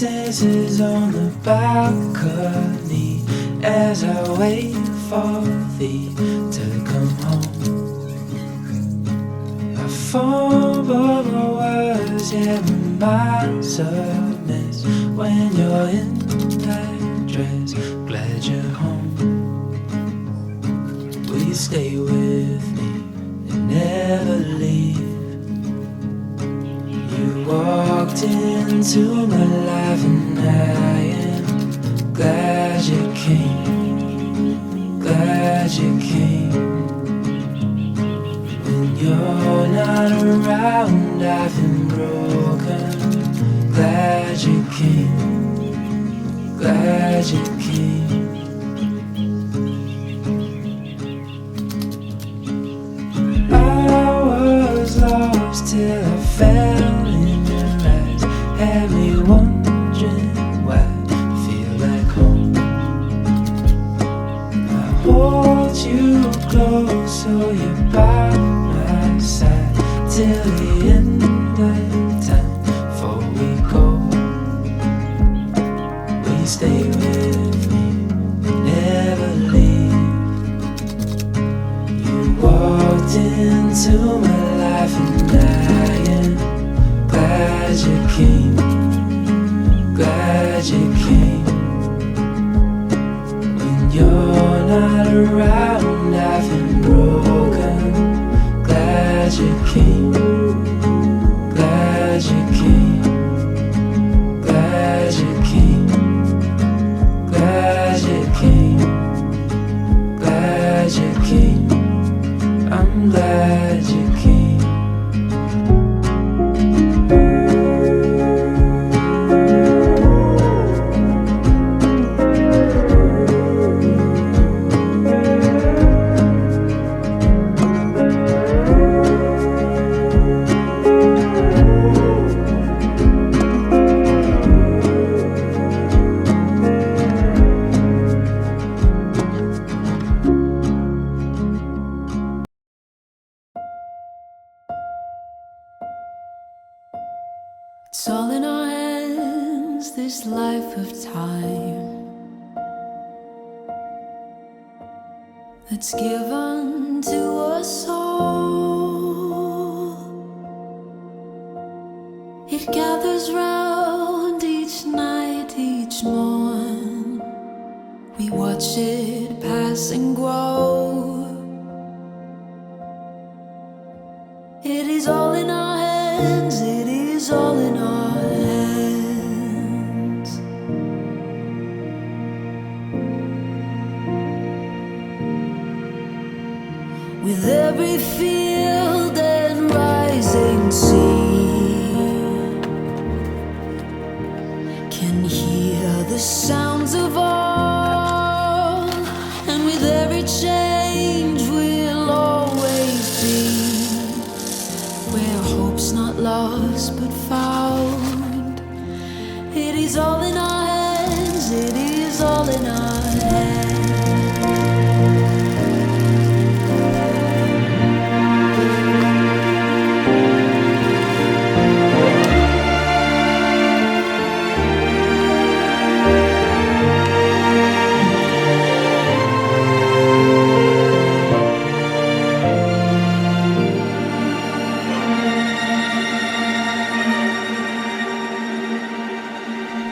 daisies on the balcony as I wait for thee to come home. I fumble my words, yeah, my mind's a mess when you're in that dress. Glad you're home. Will you stay with me and never leave? You walked into my life and I am glad you came, glad you came. When you're not around I've been broken. Glad you came, glad you came. I was lost till I fell in your eyes. Had me wondering why I feel like home. I hold you close so you're by my side till the end of time. Before we go, will you stay with me, never leave? You walked into my life and I am glad you came, glad you came. When you're not around I've been broken. Glad you came, glad you came, glad you came, glad you came, glad you came. I'm glad you came. It's all in our hands, this life of time that's given to us all. It gathers round each night, each morn. We watch it pass and grow. It is all in our hands, it is all in our hands. With every field and rising sea, can hear the sounds of all. And with every change we'll always be where hope's not lost but found. It is all in our hands, it is all in our hands.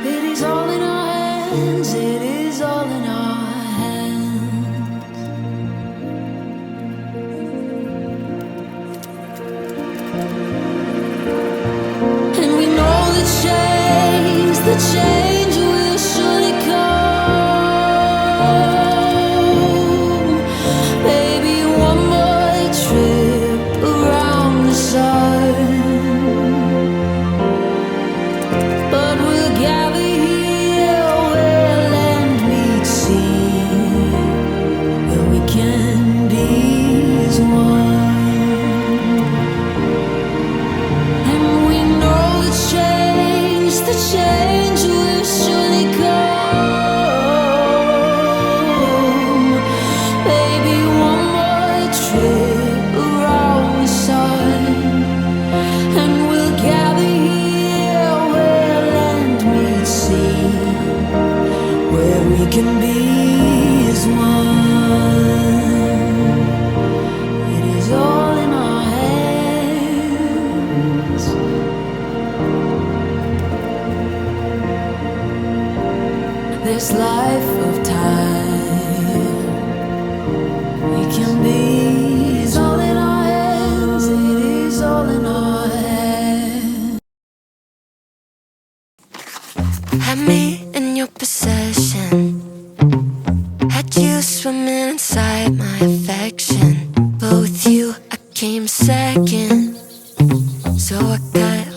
It is all in our hands, it is all in our hands. And we know the change will surely come. Baby, one more trip around the sun. But we'll gather here where land meets sea, where we can be as one. And we know the change will surely come. Baby, one more trip around the sun, and we'll gather here where land meets sea. can be as one. It is all in our hands. This life of time, it can be is all in our hands. It is all in our hands. Had me in your possession, had you swimming inside my affection. But with you I came second, so I cut